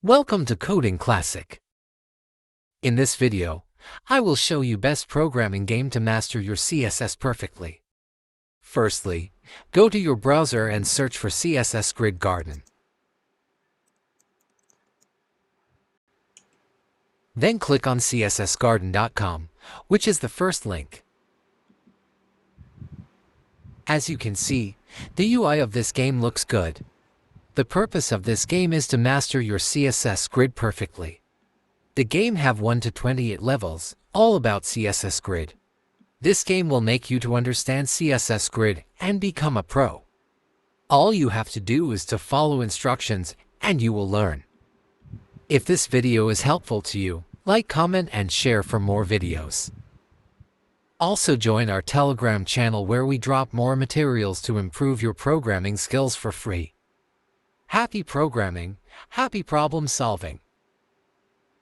Welcome to Coding Classic. In this video, I will show you best programming game to master your CSS perfectly. Firstly, go to your browser and search for CSS Grid Garden. Then click on cssgarden.com, which is the first link. As you can see, the UI of this game looks good. The purpose of this game is to master your CSS grid perfectly. The game have 1 to 28 levels, all about CSS grid. This game will make you to understand CSS grid and become a pro. All you have to do is to follow instructions and you will learn. If this video is helpful to you, like, comment, and share for more videos. Also join our Telegram channel where we drop more materials to improve your programming skills for free. Happy programming, happy problem solving.